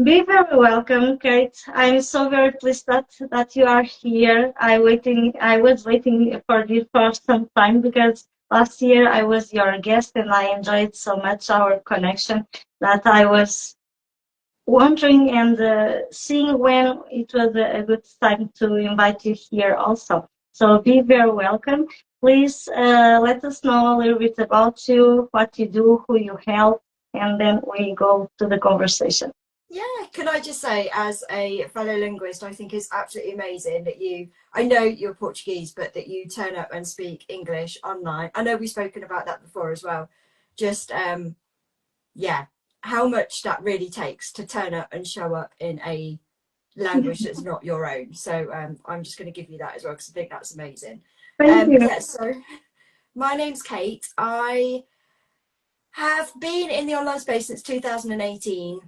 Be very welcome, Kate. I'm so very pleased that you are here. I was waiting for you for some time because last year I was your guest and I enjoyed so much our connection that I was wondering and seeing when it was a good time to invite you here also. So be very welcome. Please let us know a little bit about you, what you do, who you help, and then we go to the conversation. Yeah, can I just say, as a fellow linguist, I think it's absolutely amazing that I know you're Portuguese, but that you turn up and speak English online. I know we've spoken about that before as well. Just, yeah, how much that really takes to turn up and show up in a language that's not your own. So I'm just going to give you that as well, because I think that's amazing. Thank you. Yeah, so my name's Kate. I have been in the online space since 2018.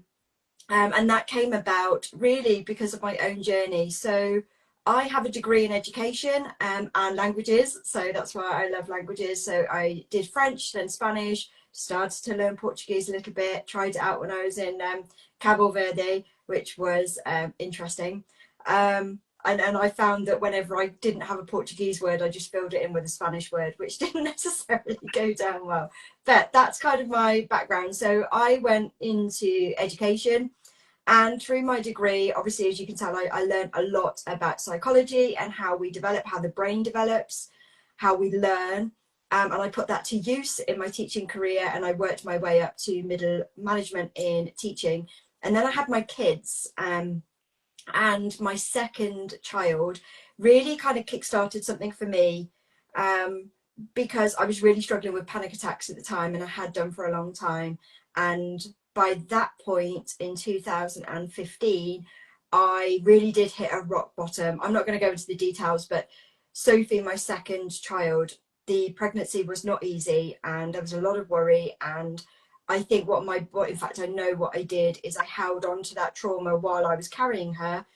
And that came about really because of my own journey. So I have a degree in education and languages. So that's why I love languages. So I did French, then Spanish, started to learn Portuguese a little bit, tried it out when I was in Cabo Verde, which was interesting. And I found that whenever I didn't have a Portuguese word, I just filled it in with a Spanish word, which didn't necessarily go down well. But that's kind of my background. So I went into education, and through my degree, obviously, as you can tell, I learned a lot about psychology and how we develop, how the brain develops, how we learn. And I put that to use in my teaching career, and I worked my way up to middle management in teaching. And then I had my kids, and my second child really kind of kickstarted something for me, because I was really struggling with panic attacks at the time, and I had done for a long time. And by that point in 2015, I really did hit a rock bottom. I'm not going to go into the details, but Sophie, my second child, the pregnancy was not easy, and there was a lot of worry. And I think in fact, I know what I did is I held on to that trauma while I was carrying her.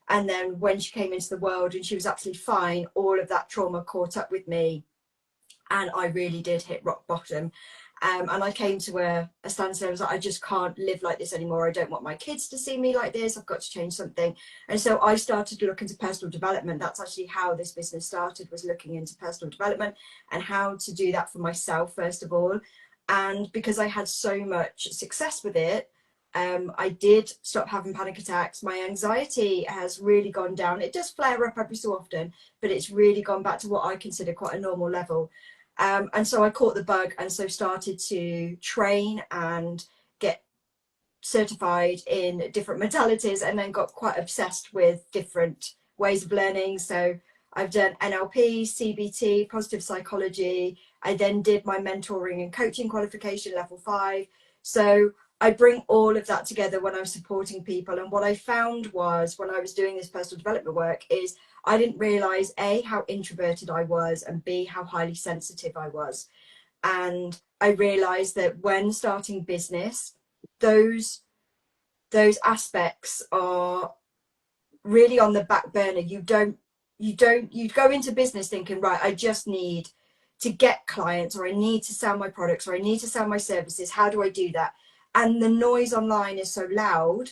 And then when she came into the world and she was absolutely fine, all of that trauma caught up with me, and I really did hit rock bottom. And I came to a standstill. I was like, I just can't live like this anymore. I don't want my kids to see me like this. I've got to change something. And so I started to look into personal development. That's actually how this business started, was looking into personal development and how to do that for myself, first of all. And because I had so much success with it, I did stop having panic attacks. My anxiety has really gone down. It does flare up every so often, but it's really gone back to what I consider quite a normal level. And so I caught the bug, and so started to train and get certified in different modalities, and then got quite obsessed with different ways of learning. So I've done NLP, CBT, positive psychology. I then did my mentoring and coaching qualification, level 5. So I bring all of that together when I'm supporting people. And what I found was, when I was doing this personal development work, is I didn't realize A, how introverted I was, and B, how highly sensitive I was. And I realized that when starting business, those aspects are really on the back burner. You go into business thinking, right, I just need to get clients, or I need to sell my products, or I need to sell my services. How do I do that? And the noise online is so loud,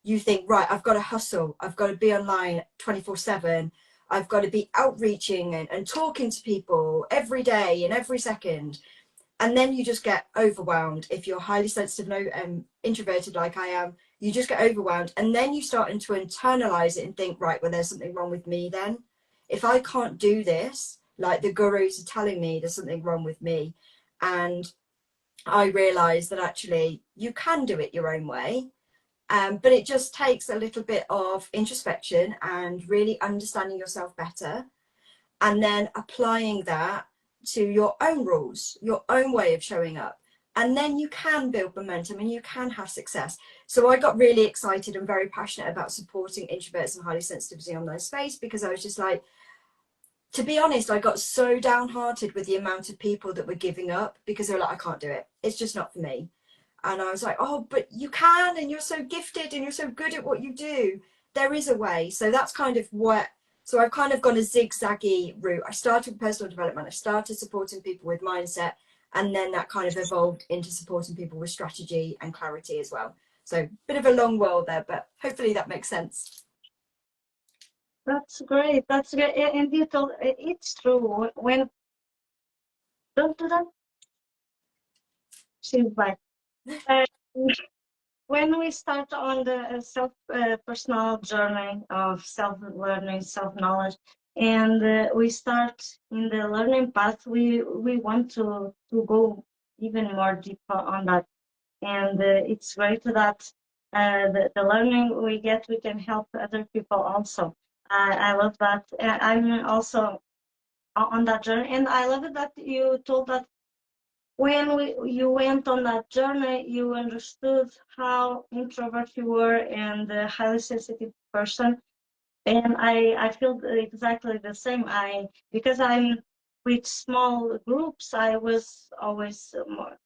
you think, right, I've got to hustle. I've got to be online 24/7. I've got to be outreaching and talking to people every day and every second. And then you just get overwhelmed. If you're highly sensitive and introverted like I am, you just get overwhelmed. And then you start to internalize it and think, right, well, there's something wrong with me then. If I can't do this, like the gurus are telling me, there's something wrong with me. And I realized that actually you can do it your own way. But it just takes a little bit of introspection and really understanding yourself better, and then applying that to your own rules, your own way of showing up. And then you can build momentum and you can have success. So I got really excited and very passionate about supporting introverts and highly sensitives in online space, because I was just like, to be honest, I got so downhearted with the amount of people that were giving up because they were like, I can't do it. It's just not for me. And I was like, oh, but you can, and you're so gifted and you're so good at what you do. There is a way. So that's kind of what, so I've kind of gone a zigzaggy route. I started with personal development. I started supporting people with mindset, and then that kind of evolved into supporting people with strategy and clarity as well. So bit of a long world there, but hopefully that makes sense. That's great. That's great. And you told it's true. When don't do that, she's back. Uh, when we start on the self personal journey of self learning, self knowledge, and we start in the learning path, we want to go even more deeper on that. And it's great that the learning we get, we can help other people also. I love that. I'm also on that journey, and I love it that you told that when you went on that journey, you understood how introvert you were and a highly sensitive person. And I feel exactly the same. Because I'm with small groups, I was always more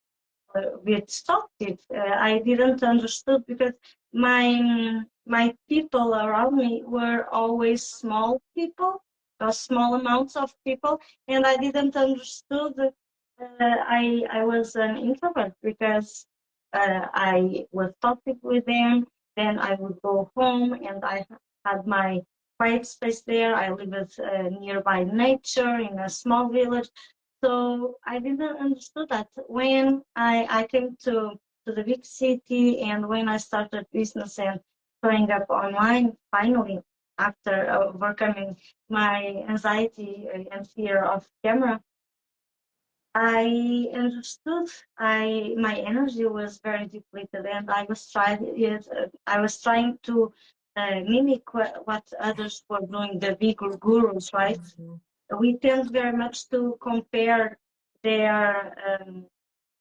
bit talkative. I didn't understood because my people around me were always small people, small amounts of people, and I didn't understood. I was an introvert because I was talking with them. Then I would go home and I had my quiet space there. I lived nearby nature in a small village, so I didn't understood that when I came to the big city and when I started business and showing up online finally after overcoming my anxiety and fear of camera, I understood my energy was very depleted and I was trying to mimic what others were doing, the bigger gurus, right? Mhm. We tend very much to compare their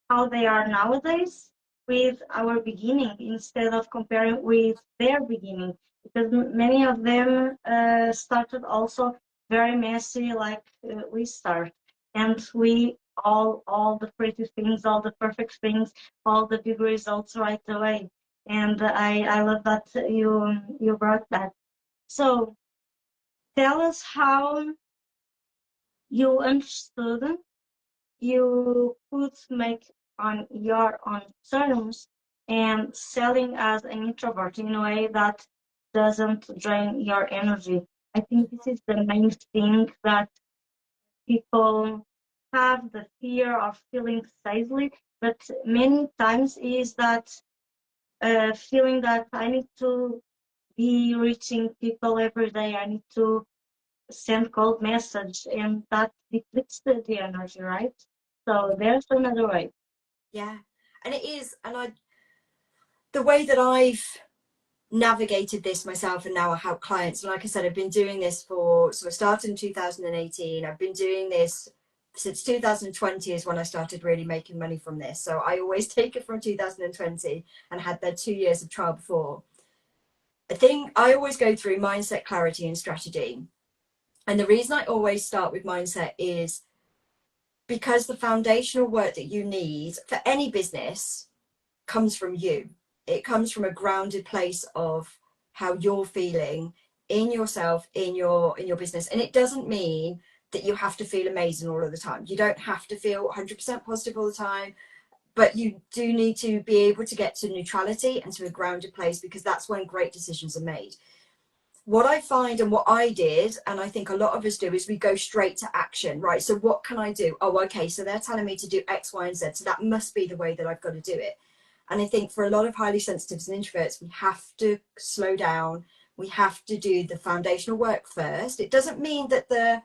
how they are nowadays with our beginning instead of comparing with their beginning, because many of them started also very messy like we start, and we all the pretty things, all the perfect things, all the big results right away. And I love that you brought that. So tell us how you understood you could make on your own terms and selling as an introvert in a way that doesn't drain your energy. I think this is the main thing that people have, the fear of feeling safely, but many times is that feeling that I need to be reaching people every day. I need to send cold message, and that depletes the energy, right? So there's another way. Yeah, and it is, and the way that I've navigated this myself and now I help clients. And like I said, I've been doing this so I started in 2018. I've been doing this since 2020 is when I started really making money from this. So I always take it from 2020 and had that 2 years of trial before. I think I always go through mindset, clarity, and strategy. And the reason I always start with mindset is because the foundational work that you need for any business comes from you. It comes from a grounded place of how you're feeling in yourself, in your business. And it doesn't mean that you have to feel amazing all of the time. You don't have to feel 100% positive all the time, but you do need to be able to get to neutrality and to a grounded place, because that's when great decisions are made. What I find and what I did, and I think a lot of us do, is we go straight to action, right? So what can I do? Oh, okay, so they're telling me to do X, Y, and Z. So that must be the way that I've got to do it. And I think for a lot of highly sensitives and introverts, we have to slow down. We have to do the foundational work first. It doesn't mean that the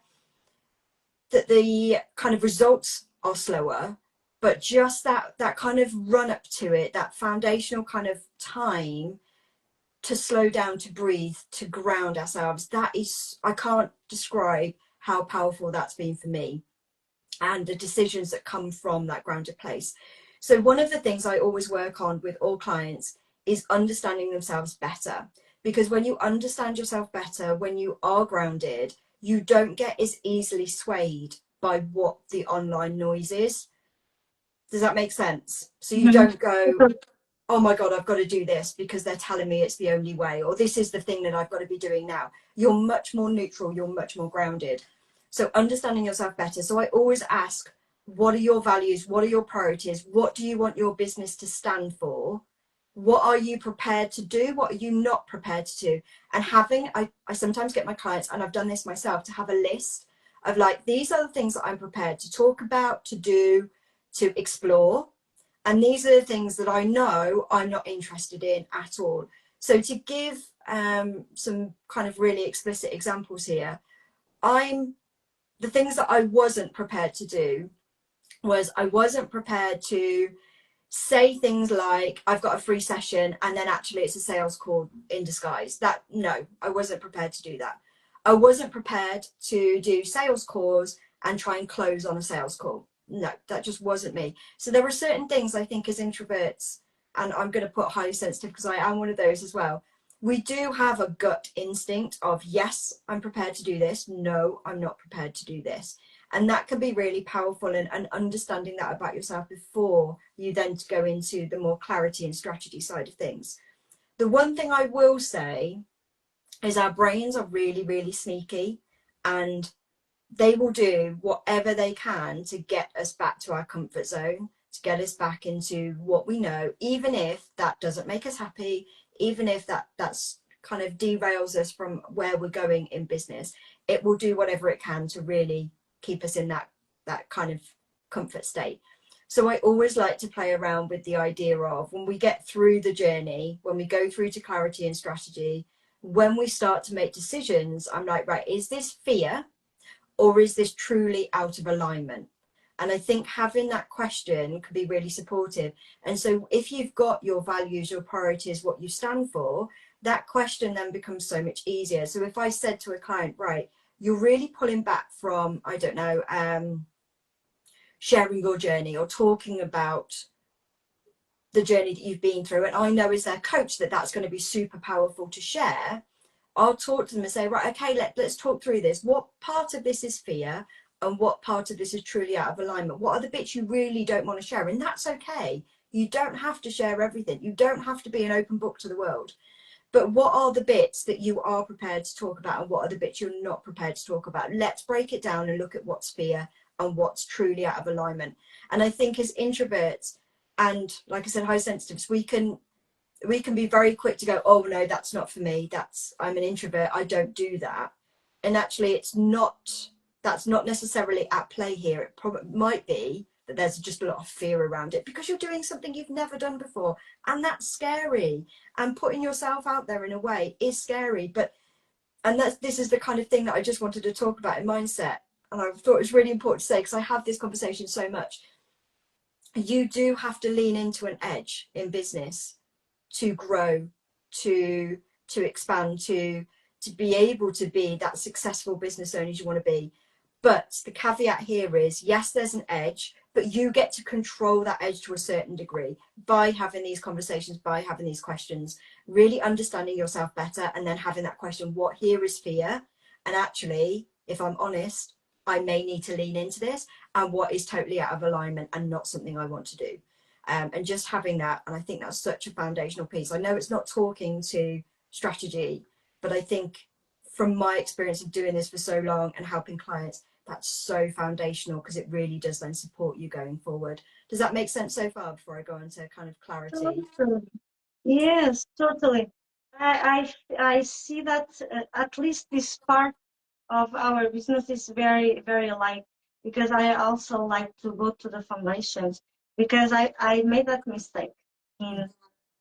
kind of results are slower, but just that kind of run up to it, that foundational kind of time to slow down, to breathe, to ground ourselves. That is, I can't describe how powerful that's been for me, and the decisions that come from that grounded place. So one of the things I always work on with all clients is understanding themselves better. Because when you understand yourself better, when you are grounded, you don't get as easily swayed by what the online noise is. Does that make sense? So you Mhm. don't go, oh my God, I've got to do this because they're telling me it's the only way, or this is the thing that I've got to be doing now. You're much more neutral, you're much more grounded. So understanding yourself better. So I always ask, what are your values? What are your priorities? What do you want your business to stand for? What are you prepared to do? What are you not prepared to do? And I sometimes get my clients, and I've done this myself, to have a list of like, these are the things that I'm prepared to talk about, to do, to explore. And these are the things that I know I'm not interested in at all. So to give some kind of really explicit examples here, the things that I wasn't prepared to do was I wasn't prepared to say things like I've got a free session and then actually it's a sales call in disguise. That, no, I wasn't prepared to do that. I wasn't prepared to do sales calls and try and close on a sales call. No, that just wasn't me. So there are certain things I think as introverts, and I'm going to put highly sensitive because I am one of those as well. We do have a gut instinct of, yes, I'm prepared to do this. No, I'm not prepared to do this. And that can be really powerful, and understanding that about yourself before you then go into the more clarity and strategy side of things. The one thing I will say is our brains are really, really sneaky, and they will do whatever they can to get us back to our comfort zone, to get us back into what we know, even if that doesn't make us happy, even if that's kind of derails us from where we're going in business. It will do whatever it can to really keep us in that kind of comfort state. So I always like to play around with the idea of, when we get through the journey, when we go through to clarity and strategy, when we start to make decisions, I'm like, right, is this fear, or is this truly out of alignment? And I think having that question can be really supportive. And so if you've got your values, your priorities, what you stand for, that question then becomes so much easier. So if I said to a client, right, you're really pulling back from, I don't know, sharing your journey or talking about the journey that you've been through, and I know as their coach that that's going to be super powerful to share, I'll talk to them and say, right, okay, let's talk through this. What part of this is fear, and what part of this is truly out of alignment? What are the bits you really don't want to share? And that's okay. You don't have to share everything. You don't have to be an open book to the world. But what are the bits that you are prepared to talk about, and what are the bits you're not prepared to talk about? Let's break it down and look at what's fear and what's truly out of alignment. And I think as introverts, and like I said, high sensitives, we can be very quick to go, oh no, that's not for me, I'm an introvert, I don't do that. And actually that's not necessarily at play here. It probably might be that there's just a lot of fear around it because you're doing something you've never done before, and that's scary. And putting yourself out there in a way is scary. But this is the kind of thing that I just wanted to talk about in mindset, and I thought it was really important to say, because I have this conversation so much. You do have to lean into an edge in business to grow, to expand, to be able to be that successful business owner you want to be. But the caveat here is, yes, there's an edge, but you get to control that edge to a certain degree by having these conversations, by having these questions, really understanding yourself better, and then having that question, what here is fear? And actually, if I'm honest, I may need to lean into this, and what is totally out of alignment and not something I want to do. And just having that, and I think that's such a foundational piece. I know it's not talking to strategy, but I think from my experience of doing this for so long and helping clients, that's so foundational, because it really does then support you going forward. Does that make sense so far before I go into kind of clarity? Totally. Yes, totally. I see that at least this part of our business is very, very alike, because I also like to go to the foundations, because I made that mistake in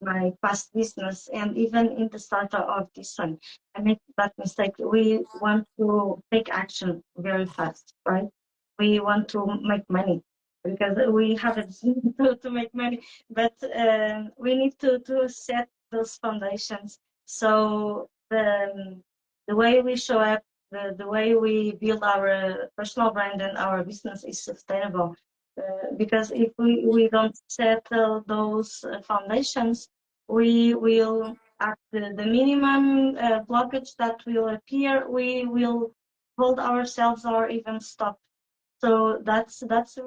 my past business, and even in the start of this one. I made that mistake. We want to take action very fast, right? We want to make money because we have a business to make money, but we need to set those foundations. So the way we show up, the way we build our personal brand and our business is sustainable. Because if we don't settle those foundations, we will, at the minimum blockage that will appear, we will hold ourselves or even stop. So that's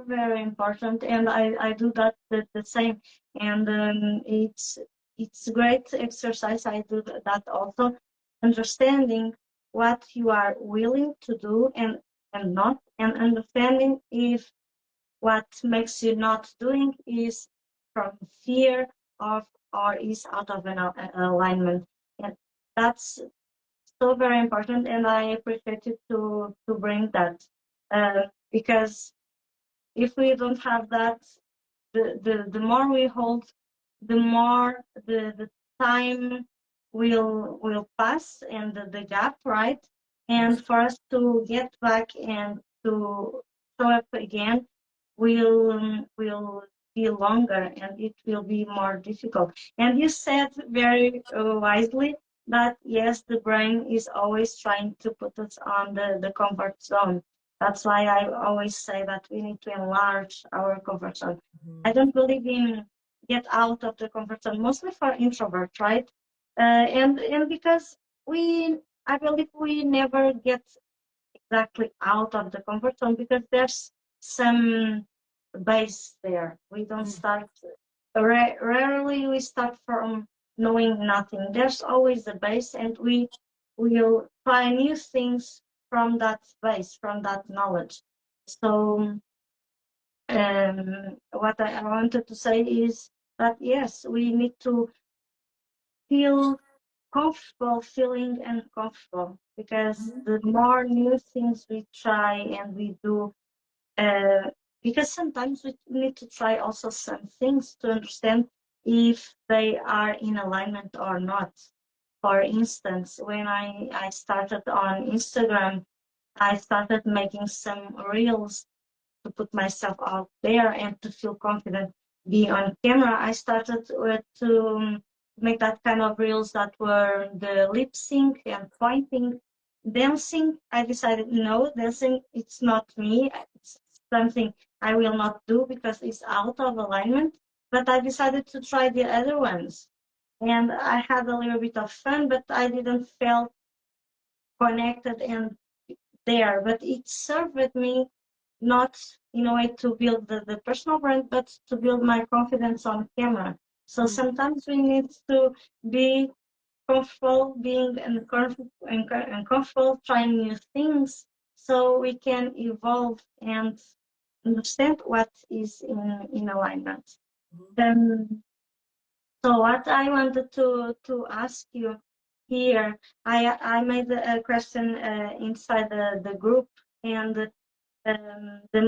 very important, and I do that the same, and it's great exercise. I do that also, understanding what you are willing to do and not, and understanding if what makes you not doing is from fear of or is out of an alignment. And that's so very important, and I appreciate you to bring that, because if we don't have that, the more we hold, the more the time will pass, and the gap, right? And for us to get back and to show up again will be longer, and it will be more difficult. And you said very wisely that yes, the brain is always trying to put us on the comfort zone. That's why I always say that we need to enlarge our comfort zone. I don't believe in get out of the comfort zone, mostly for introverts, right? And because I believe we never get exactly out of the comfort zone, because there's some base there. We don't start, rarely we start from knowing nothing. There's always a base, and we will try new things from that base, from that knowledge. So what I wanted to say is that yes, we need to feel comfortable feeling uncomfortable, because the more new things we try and we do, uh, because sometimes we need to try also some things to understand if they are in alignment or not. For instance, when I started on Instagram, I started making some reels to put myself out there and to feel confident being on camera. I started with to make that kind of reels that were the lip sync and pointing. Dancing, I decided no, dancing, it's not me. It's something I will not do because it's out of alignment. But I decided to try the other ones. And I had a little bit of fun, but I didn't feel connected and there. But it served me not in a way to build the personal brand, but to build my confidence on camera. So sometimes we need to be comfortable being uncomfortable, trying new things, so we can evolve and understand what is in alignment. Then, so what I wanted to ask you here, I made a question inside the group, and the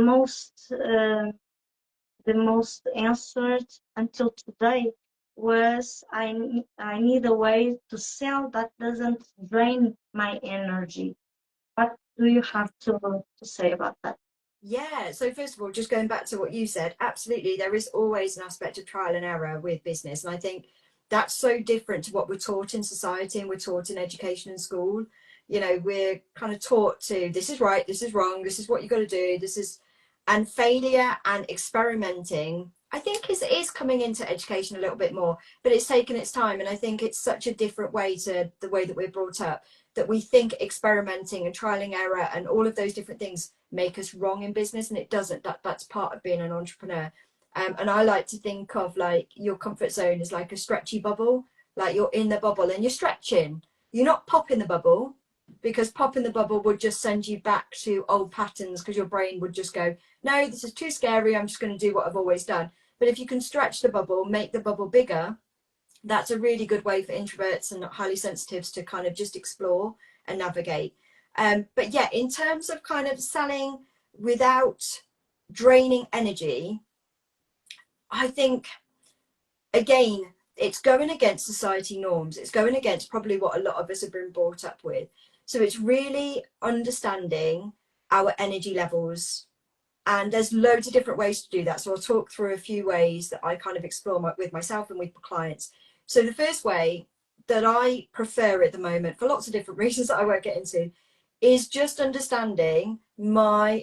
most answered until today was I need a way to sell that doesn't drain my energy. What do you have to say about that? Yeah, so first of all, just going back to what you said, absolutely, there is always an aspect of trial and error with business. And I think that's so different to what we're taught in society and we're taught in education and school. You know, we're kind of taught to this is right, this is wrong, this is what you got to do, this is, and failure and experimenting, I think is coming into education a little bit more, but it's taken its time. And I think it's such a different way to the way that we're brought up, that we think experimenting and trialing error and all of those different things make us wrong in business, and it doesn't. That's part of being an entrepreneur. And I like to think of like your comfort zone is like a stretchy bubble, like you're in the bubble and you're stretching. You're not popping the bubble, because popping the bubble would just send you back to old patterns, because your brain would just go, no, this is too scary, I'm just going to do what I've always done. But if you can stretch the bubble, make the bubble bigger, that's a really good way for introverts and highly sensitives to kind of just explore and navigate. But yeah, in terms of kind of selling without draining energy, I think, again, it's going against society norms. It's going against probably what a lot of us have been brought up with. So it's really understanding our energy levels. And there's loads of different ways to do that. So I'll talk through a few ways that I kind of explore with myself and with clients. So the first way that I prefer at the moment, for lots of different reasons that I won't get into, is just understanding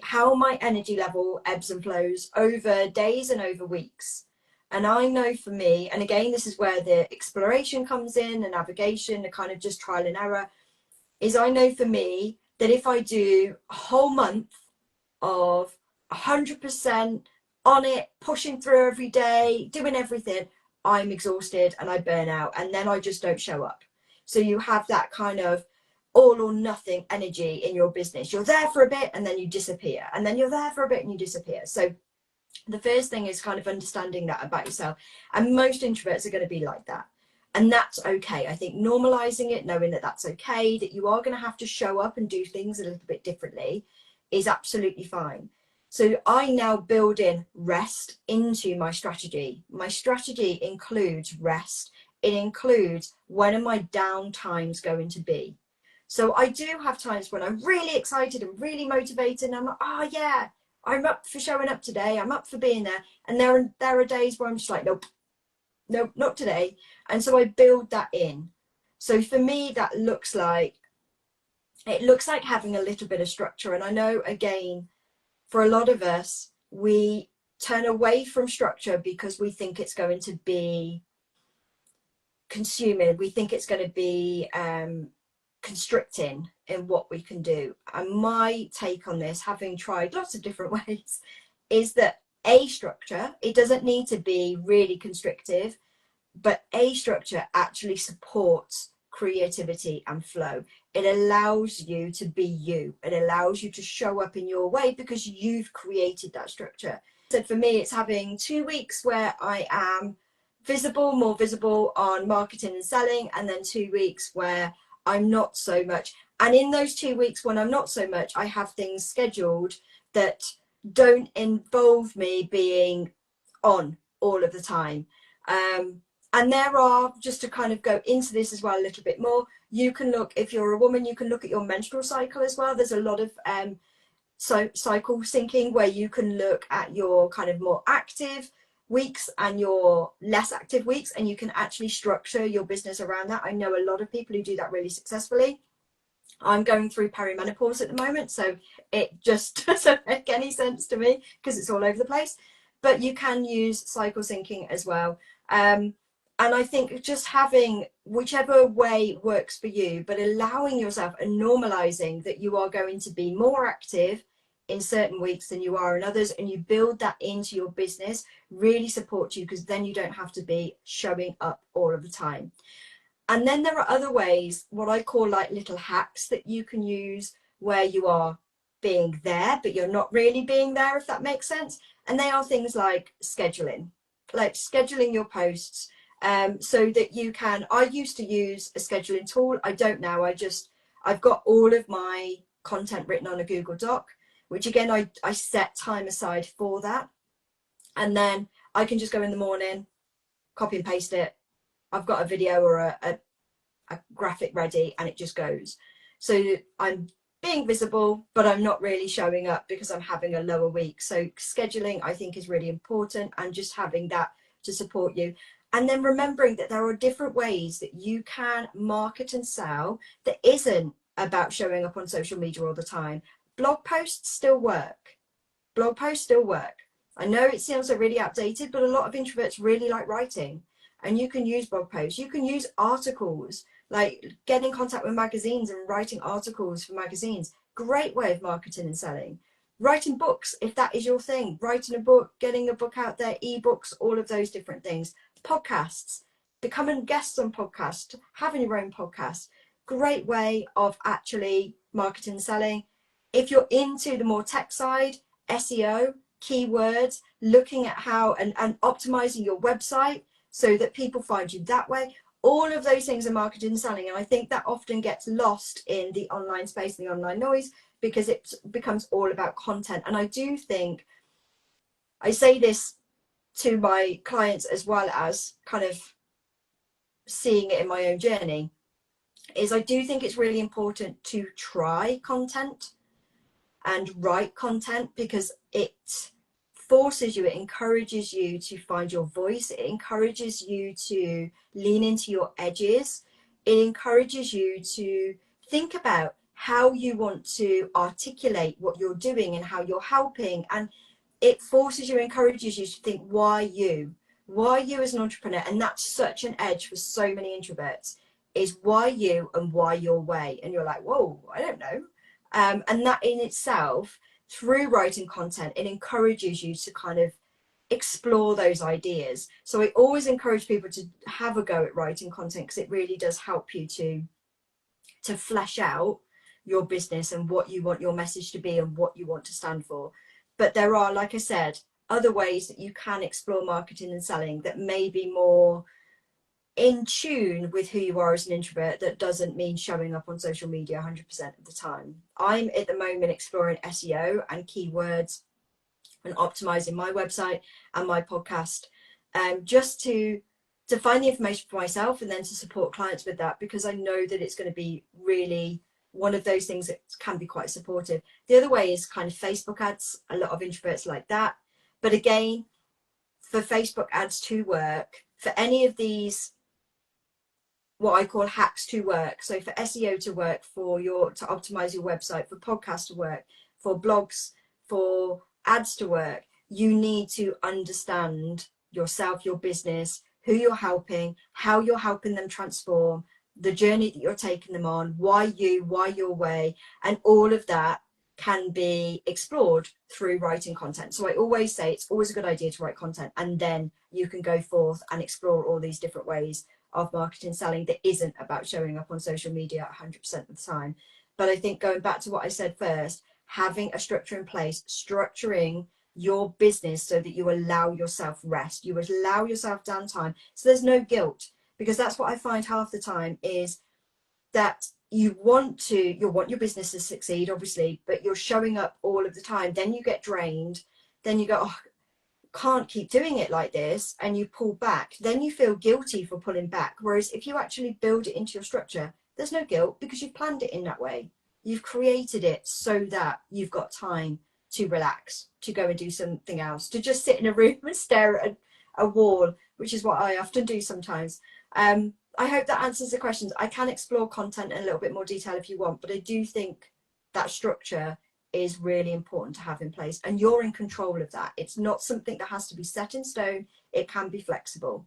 how my energy level ebbs and flows over days and over weeks. And I know for me, and again, this is where the exploration comes in, the navigation, the kind of just trial and error, is I know for me that if I do a whole month of 100% on it, pushing through every day, doing everything, I'm exhausted and I burn out, and then I just don't show up. So you have that kind of all or nothing energy in your business. You're there for a bit and then you disappear, and then you're there for a bit and you disappear. So The first thing is kind of understanding that about yourself. And most introverts are going to be like that. And that's okay. I think normalizing it, knowing that that's okay, that you are going to have to show up and do things a little bit differently is absolutely fine. So I now build in rest into my strategy. My strategy includes rest. It includes when are my down times going to be. So I do have times when I'm really excited and really motivated and I'm like, oh yeah, I'm up for showing up today. I'm up for being there. And there are days where I'm just like, nope, nope, not today. And so I build that in. So for me, that looks like, it looks like having a little bit of structure. And I know, again, for a lot of us, we turn away from structure because we think it's going to be consuming. We think it's going to be constricting in what we can do. And my take on this, having tried lots of different ways, is that a structure, it doesn't need to be really constrictive, but a structure actually supports creativity and flow. It allows you to be you. It allows you to show up in your way because you've created that structure. So for me, it's having 2 weeks where I am visible, more visible on marketing and selling, and then 2 weeks where I'm not so much. And in those 2 weeks when I'm not so much, I have things scheduled that don't involve me being on all of the time. And there are, just to kind of go into this as well a little bit more, you can look, if you're a woman, you can look at your menstrual cycle as well. There's a lot of cycle syncing where you can look at your kind of more active weeks and your less active weeks, and you can actually structure your business around that. I know a lot of people who do that really successfully. I'm going through perimenopause at the moment, so it just doesn't make any sense to me because it's all over the place. But you can use cycle syncing as well. And I think just having whichever way works for you, but allowing yourself and normalizing that you are going to be more active in certain weeks than you are in others, and you build that into your business, really supports you, because then you don't have to be showing up all of the time. And then there are other ways, what I call like little hacks that you can use, where you are being there, but you're not really being there, if that makes sense. And they are things like scheduling your posts, so that you can, I used to use a scheduling tool. I don't now. I've got all of my content written on a Google Doc, which again, I set time aside for that. And then I can just go in the morning, copy and paste it. I've got a video or a graphic ready, and it just goes. So I'm being visible, but I'm not really showing up because I'm having a lower week. So scheduling, I think, is really important, and just having that to support you. And then remembering that there are different ways that you can market and sell that isn't about showing up on social media all the time. Blog posts still work. Blog posts still work. I know it sounds really outdated, but a lot of introverts really like writing, and you can use blog posts. You can use articles, like get in contact with magazines and writing articles for magazines. Great way of marketing and selling. Writing books, if that is your thing, writing a book, getting a book out there, ebooks, all of those different things. Podcasts, becoming guests on podcasts, having your own podcast. Great way of actually marketing and selling. If you're into the more tech side, SEO, keywords, looking at how and optimizing your website so that people find you that way. All of those things are marketing and selling. And I think that often gets lost in the online space and the online noise, because it becomes all about content. And I do think, I say this to my clients as well as kind of seeing it in my own journey, is I do think it's really important to try content and write content, because it forces you, it encourages you to find your voice, it encourages you to lean into your edges, it encourages you to think about how you want to articulate what you're doing and how you're helping, and it forces you, encourages you to think, why you as an entrepreneur. And that's such an edge for so many introverts, is why you and why your way. And you're like, whoa, I don't know. And that in itself, through writing content, it encourages you to kind of explore those ideas. So I always encourage people to have a go at writing content, because it really does help you to flesh out your business and what you want your message to be and what you want to stand for. But there are, like I said, other ways that you can explore marketing and selling that may be more in tune with who you are as an introvert. That doesn't mean showing up on social media 100% of the time. I'm at the moment exploring SEO and keywords and optimizing my website and my podcast, just to find the information for myself and then to support clients with that, because I know that it's going to be really one of those things that can be quite supportive. The other way is kind of Facebook ads. A lot of introverts like that, but again, for Facebook ads to work, for any of these what I call hacks to work, so for SEO to work, to optimize your website, for podcasts to work, for blogs, for ads to work, you need to understand yourself, your business, who you're helping, how you're helping them transform, the journey that you're taking them on, why your way, and all of that can be explored through writing content. So I always say it's always a good idea to write content, and then you can go forth and explore all these different ways of marketing selling that isn't about showing up on social media 100% of the time. But I think, going back to what I said first, having a structure in place, structuring your business so that you allow yourself rest, you allow yourself downtime, so there's no guilt. Because that's what I find half the time is that you want your business to succeed, obviously, but you're showing up all of the time. Then you get drained. Then you go, oh, can't keep doing it like this, and you pull back. Then you feel guilty for pulling back. Whereas if you actually build it into your structure, there's no guilt, because you've planned it in that way. You've created it so that you've got time to relax, to go and do something else, to just sit in a room and stare at a wall, which is what I often do sometimes. I hope that answers the questions. I can explore content in a little bit more detail if you want, but I do think that structure is really important to have in place, and you're in control of that. It's not something that has to be set in stone. It can be flexible.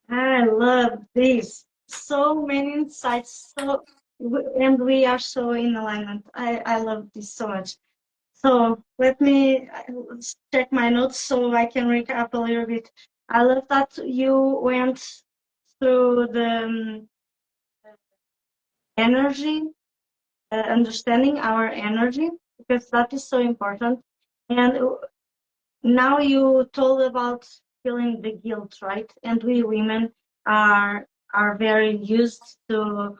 I love this. So many insights. And we are so in alignment. I love this so much. So let me check my notes so I can recap a little bit. I love that you went through the energy, understanding our energy, because that is so important. And now you told about feeling the guilt, right? And we women are very used to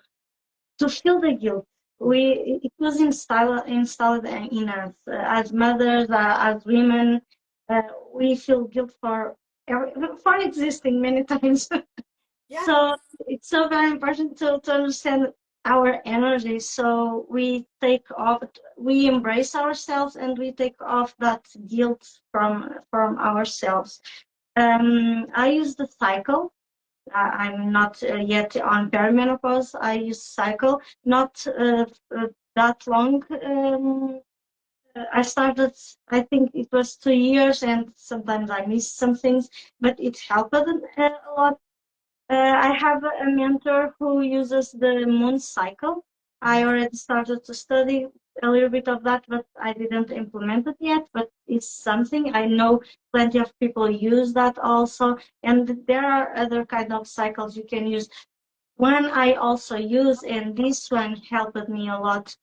feel the guilt. It was installed in us as mothers, as women. We feel guilt for existing many times. Yeah. So it's so very important to understand our energy. So we embrace ourselves, and we take off that guilt from ourselves. I use the cycle. I'm not yet on perimenopause. I use cycle, not that long. I started, I think it was 2 years, and sometimes I miss some things, but it helped a lot. I have a mentor who uses the moon cycle. I already started to study a little bit of that, but I didn't implement it yet. But it's something I know plenty of people use that also. And there are other kind of cycles you can use. One I also use, and this one helped me a lot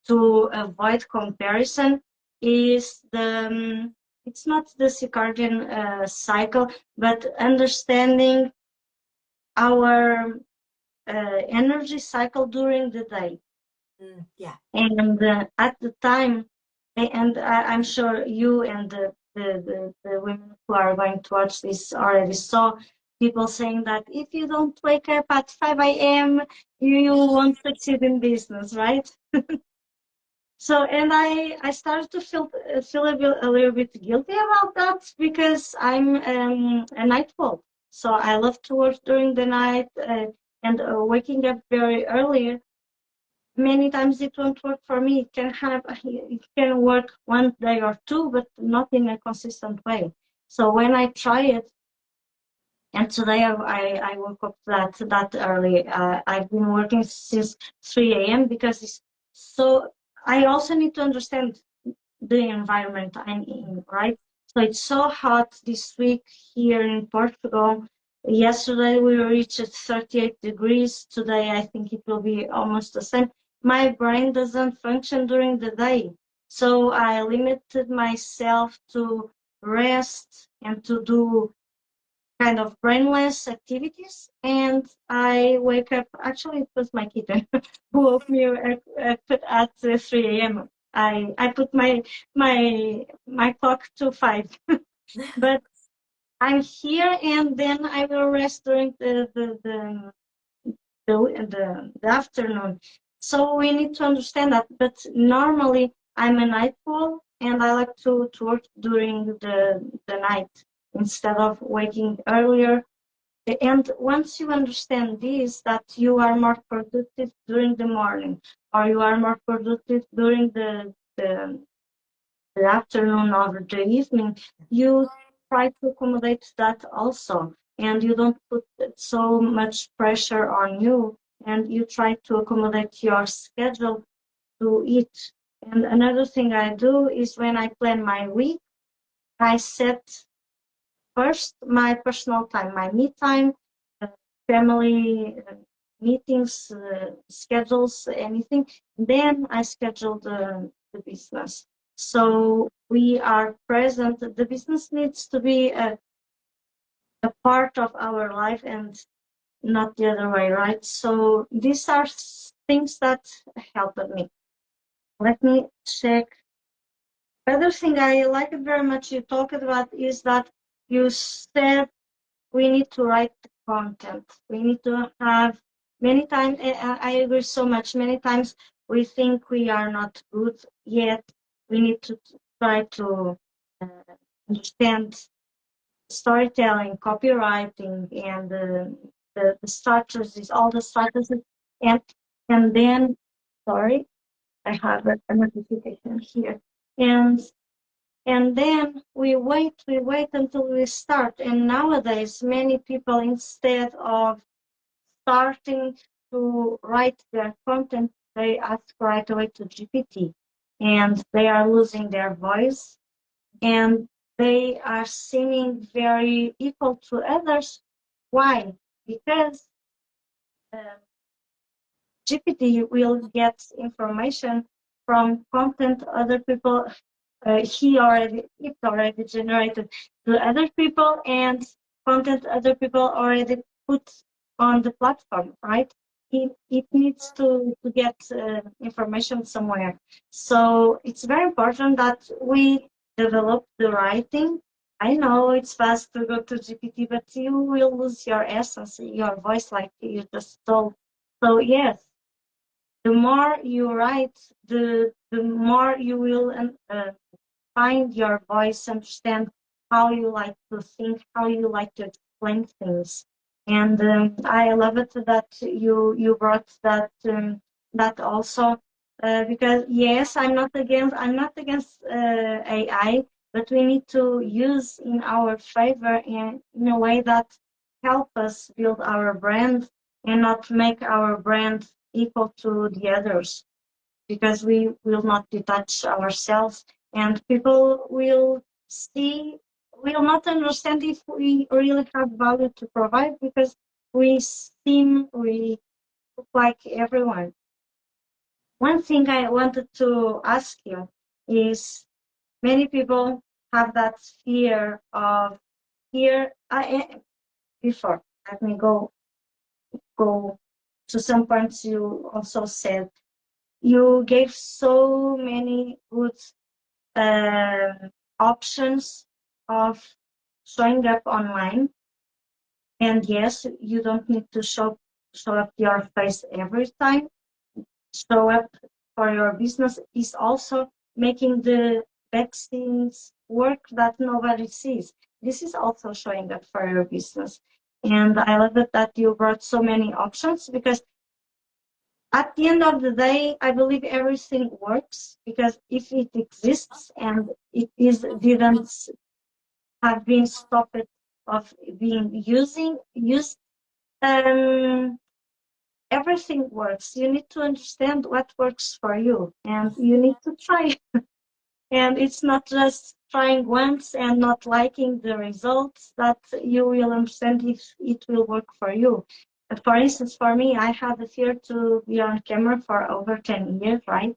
to avoid comparison, is it's not the circadian cycle, but understanding our energy cycle during the day. Yeah. And at the time, and I'm sure you and the women who are going to watch this already saw people saying that if you don't wake up at 5 a.m., you won't succeed in business, right? So, and I started to feel a little bit guilty about that, because I'm a night owl. So I love to work during the night, and waking up very early. Many times it won't work for me. It can work one day or two, but not in a consistent way. So when I try it, and today I woke up that early. I've been working since 3 a.m. because it's so. I also need to understand the environment I'm in, right? So it's so hot this week here in Portugal. Yesterday we reached 38 degrees. Today I think it will be almost the same. My brain doesn't function during the day. So I limited myself to rest and to do kind of brainless activities. And I wake up, actually, it was my kitten who woke me at 3 a.m. I put my clock to 5, but I'm here, and then I will rest during the afternoon. So we need to understand that. But normally I'm a night owl, and I like to work during the night instead of waking earlier. And once you understand this, that you are more productive during the morning, or you are more productive during the afternoon or the evening, you try to accommodate that also. And you don't put so much pressure on you, and you try to accommodate your schedule to it. And another thing I do is when I plan my week, I set first my personal time, my me time, uh, family meetings, schedules, anything. Then I schedule the business. So we are present. The business needs to be a part of our life and not the other way, right? So these are things that helped me. Let me check. Other thing I like very much you talked about is that you said we need to write the content. We need to have many times, I agree so much, many times we think we are not good yet. We need to try to uh, understand storytelling, copywriting, and the strategies, all the strategies. And, and then, sorry, I have a notification here. And then we wait until we start. And nowadays, many people, instead of starting to write their content, they ask right away to GPT. And they are losing their voice. And they are seeming very equal to others. Why? Because um, GPT will get information from content other people it already generated to other people, and content other people already put on the platform, right? It needs to get information somewhere. So it's very important that we develop the writing. I know it's fast to go to GPT, but you will lose your essence, your voice, like you just told. So yes, the more you write, the more you will find your voice, understand how you like to think, how you like to explain things. And I love it that you brought that also because yes, I'm not against AI, but we need to use in our favor in a way that help us build our brand and not make our brand equal to the others, because we will not detach ourselves, and people will not understand if we really have value to provide, because we look like everyone. One thing I wanted to ask you is, many people have that fear of here. Before, let me go to some points you also said. You gave so many good options of showing up online. And yes, you don't need to show up your face every time. Show up for your business is also making the back scenes work that nobody sees. This is also showing up for your business. And I love it that you brought so many options, because at the end of the day, I believe everything works, because if it exists and it didn't have been stopped of being used, um, everything works. You need to understand what works for you, and you need to try. And it's not just trying once and not liking the results that you will understand if it will work for you. For instance, for me, I had the fear to be on camera for over 10 years, right?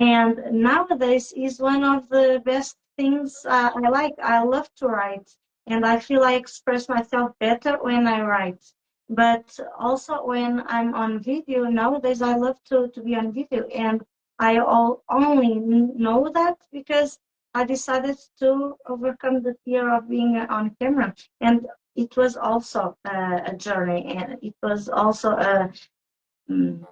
And nowadays is one of the best things I like. I love to write, and I feel I express myself better when I write. But also when I'm on video, nowadays I love to be on video, and only know that because I decided to overcome the fear of being on camera. And it was also a journey, and it was also a um,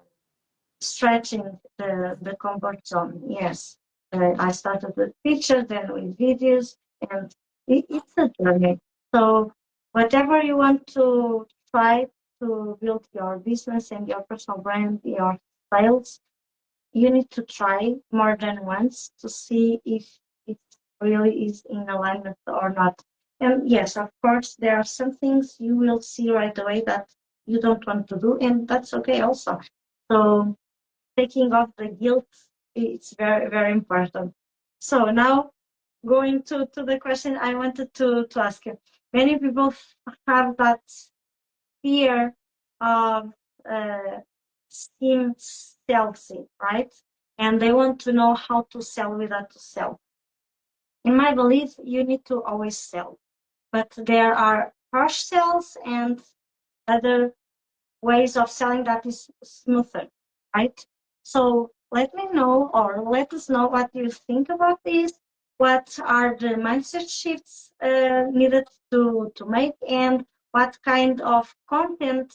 stretching the comfort zone. Yes, I started with pictures, then with videos, and it's a journey. So whatever you want to try to build your business and your personal brand, your sales, you need to try more than once to see if it really is in alignment or not. And yes, of course, there are some things you will see right away that you don't want to do, and that's okay also. So taking off the guilt, it's very, very important. So now going to the question I wanted to ask you. Many people have that fear of seem salesy, right? And they want to know how to sell without to sell. In my belief, you need to always sell, but there are harsh sales and other ways of selling that is smoother, right? So let me know or let us know what you think about this. What are the mindset shifts needed to make, and what kind of content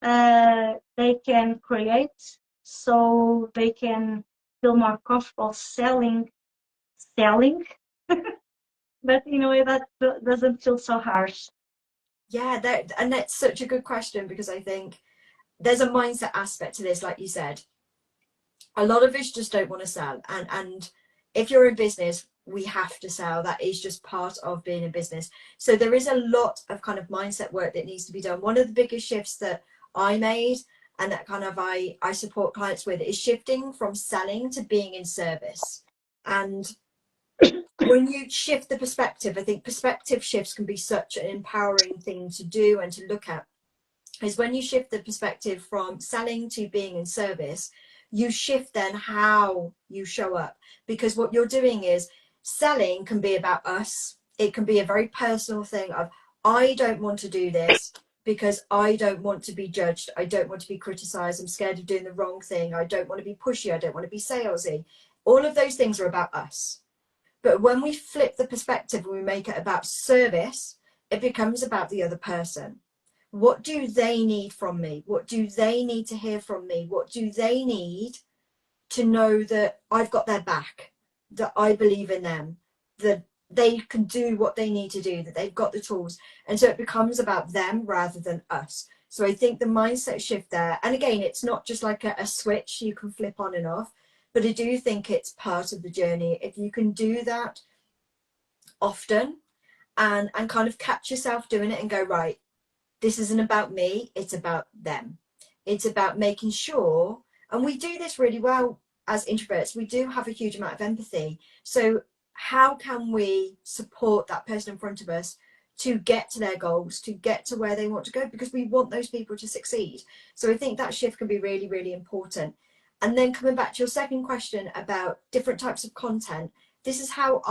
they can create so they can feel more comfortable selling, but in a way that doesn't feel so harsh. Yeah, and that's such a good question, because I think there's a mindset aspect to this. Like you said, a lot of us just don't want to sell, and if you're in business, we have to sell. That is just part of being in business. So there is a lot of kind of mindset work that needs to be done. One of the biggest shifts that I made, and that kind of I support clients with, is shifting from selling to being in service. And when you shift the perspective, I think perspective shifts can be such an empowering thing to do and to look at. Is when you shift the perspective from selling to being in service, you shift then how you show up. Because what you're doing is, selling can be about us. It can be a very personal thing of, I don't want to do this because I don't want to be judged. I don't want to be criticized. I'm scared of doing the wrong thing. I don't want to be pushy. I don't want to be salesy. All of those things are about us. But when we flip the perspective and we make it about service, it becomes about the other person. What do they need from me? What do they need to hear from me? What do they need to know that I've got their back, that I believe in them, that they can do what they need to do, that they've got the tools? And so it becomes about them rather than us. So I think the mindset shift there, and again, it's not just like a switch you can flip on and off, but I do think it's part of the journey. If you can do that often and kind of catch yourself doing it and go, right, this isn't about me, it's about them. It's about making sure, and we do this really well as introverts, we do have a huge amount of empathy. So how can we support that person in front of us to get to their goals, to get to where they want to go, because we want those people to succeed. So I think that shift can be really, really important. And then coming back to your second question about different types of content, this is how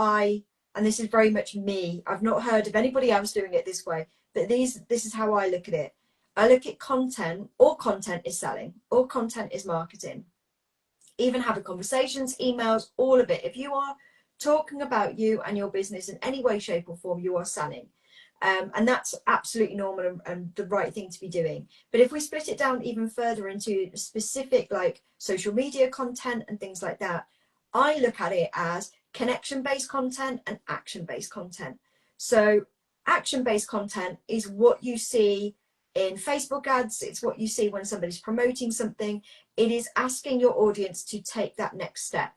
and this is very much me, I've not heard of anybody else doing it this way, but this is how I look at it. I look at content. All content is selling. All content is marketing. Even having conversations, emails, all of it. If you are talking about you and your business in any way, shape, or form, you are selling. And that's absolutely normal and the right thing to be doing. But if we split it down even further into specific, like social media content and things like that, I look at it as connection-based content and action-based content. So action-based content is what you see in Facebook ads. It's what you see when somebody's promoting something. It is asking your audience to take that next step.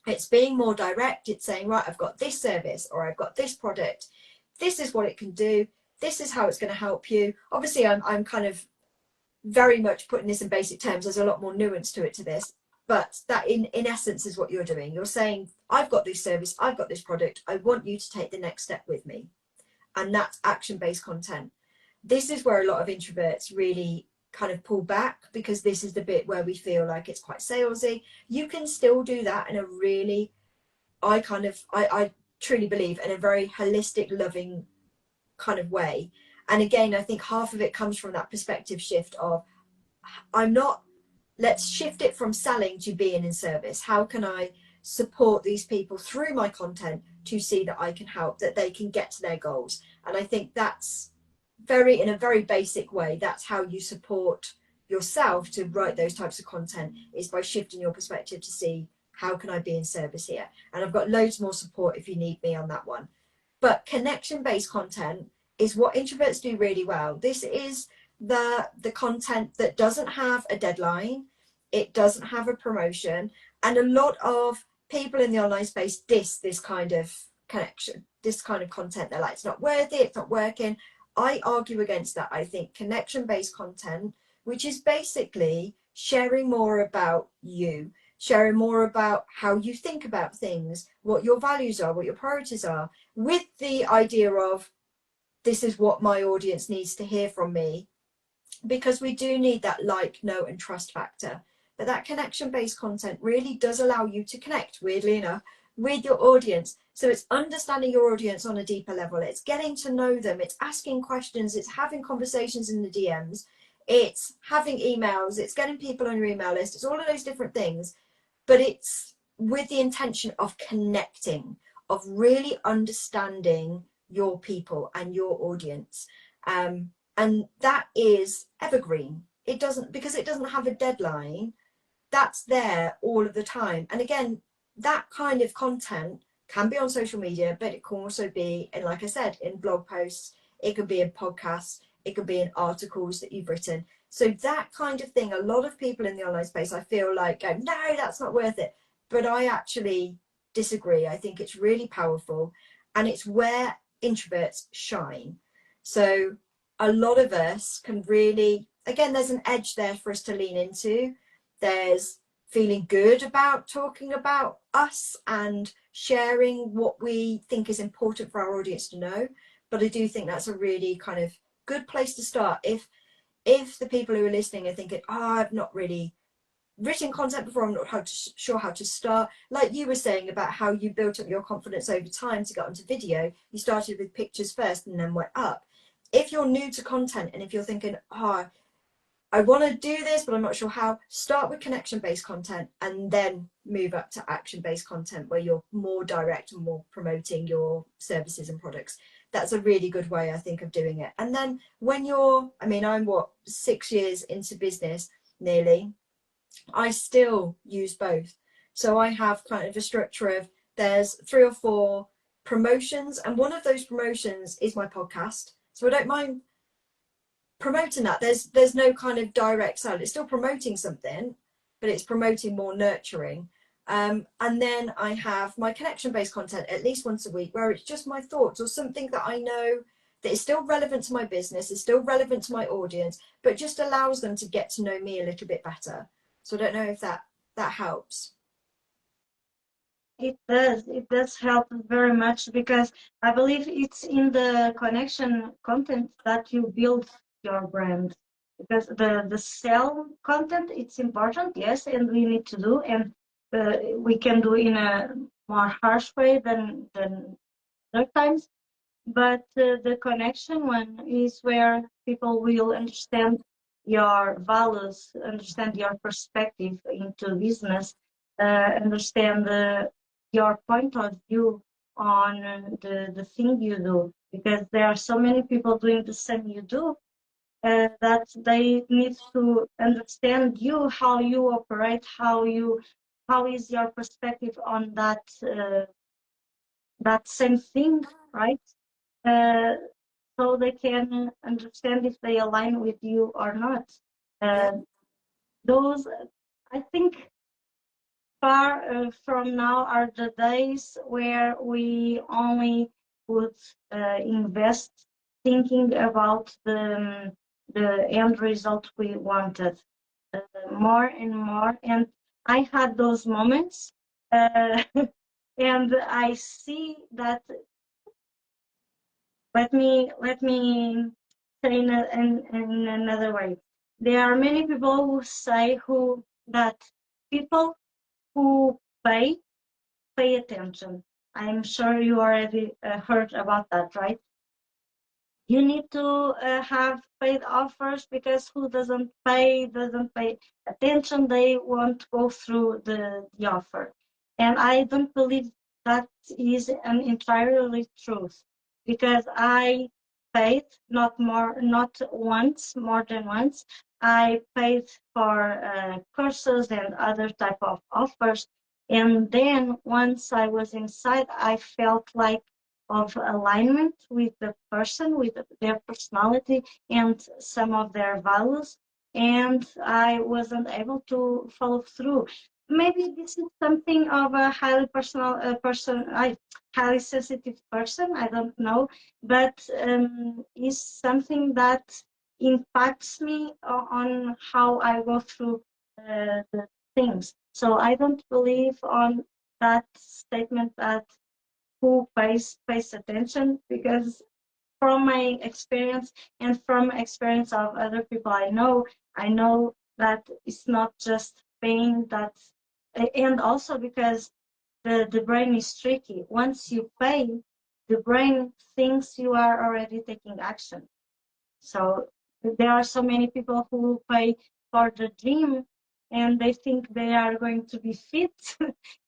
It's being more direct. It's saying, right, I've got this service or I've got this product. This is what it can do. This is how it's going to help you. Obviously, I'm kind of very much putting this in basic terms. There's a lot more nuance to it to this. But that in essence is what you're doing. You're saying, I've got this service, I've got this product. I want you to take the next step with me. And that's action-based content. This is where a lot of introverts really kind of pull back because this is the bit where we feel like it's quite salesy. You can still do that in a really, I truly believe, in a very holistic, loving kind of way. And again, I think half of it comes from that perspective shift of, I'm not, let's shift it from selling to being in service. How can I support these people through my content to see that I can help, that they can get to their goals? And I think that's very, in a very basic way, that's how you support yourself to write those types of content, is by shifting your perspective to see, how can I be in service here? And I've got loads more support if you need me on that one. But connection based content is what introverts do really well. This is the content that doesn't have a deadline, it doesn't have a promotion, and a lot of people in the online space diss this kind of connection, this kind of content. They're like, it's not worth it, it's not working. I argue against that. I think connection based content, which is basically sharing more about you, sharing more about how you think about things, what your values are, what your priorities are, with the idea of, this is what my audience needs to hear from me, because we do need that like, know and trust factor. But that connection based content really does allow you to connect, weirdly enough, with your audience. So it's understanding your audience on a deeper level, it's getting to know them, it's asking questions, it's having conversations in the DMs, it's having emails, it's getting people on your email list, it's all of those different things. But it's with the intention of connecting, of really understanding your people and your audience. And that is evergreen. It doesn't, because it doesn't have a deadline, that's there all of the time. And again, that kind of content can be on social media, but it can also be, and like I said, in blog posts, it could be in podcasts, it could be in articles that you've written. So that kind of thing, a lot of people in the online space, I feel like go, no, that's not worth it. But I actually disagree. I think it's really powerful, and it's where introverts shine. So a lot of us can really, again, there's an edge there for us to lean into. There's feeling good about talking about us and sharing what we think is important for our audience to know. But I do think that's a really kind of good place to start. If the people who are listening are thinking, oh, I've not really written content before, I'm not sure how to start, like you were saying about how you built up your confidence over time to get onto video, you started with pictures first and then went up. If you're new to content and if you're thinking, oh, I want to do this, but I'm not sure how, start with connection-based content and then move up to action-based content where you're more direct and more promoting your services and products. That's a really good way, I think, of doing it. And then when you're, I mean, I'm 6 years into business nearly, I still use both. So I have kind of a structure of, there's 3 or 4 promotions, and one of those promotions is my podcast. So I don't mind promoting that. There's no kind of direct sale. It's still promoting something, but it's promoting more nurturing. And then I have my connection-based content at least once a week, where it's just my thoughts or something that I know that is still relevant to my business, is still relevant to my audience, but just allows them to get to know me a little bit better. So I don't know if that helps. It does. It does help very much, because I believe it's in the connection content that you build your brand. Because the sell content, it's important, yes, and we need to do, and we can do in a more harsh way than other times. But the connection one is where people will understand your values, understand your perspective into business, understand your point of view on the thing you do. Because there are so many people doing the same you do, that they need to understand you, how you operate, how is your perspective on that same thing, right? uh, so they can understand if they align with you or not. Yeah. Those, I think, far from now are the days where we only would invest thinking about the end result we wanted. More and more, and I had those moments, uh, and I see that. Let me say in another way. there are many people who say that people who pay attention. I'm sure you already heard about that, right? You need to have paid offers, because who doesn't pay attention. They won't go through the offer. And I don't believe that is an entirely truth, because I paid not once, more than once. I paid for courses and other type of offers, and then once I was inside, I felt like of alignment with the person, with their personality and some of their values, and I wasn't able to follow through. Maybe this is something of a highly personal person, highly sensitive person. I don't know, but is something that impacts me on how I go through the things. So I don't believe on that statement that who pays attention, because from my experience and from experience of other people I know that it's not just paying that. And also because the brain is tricky. Once you pay, the brain thinks you are already taking action. So there are so many people who pay for the gym and they think they are going to be fit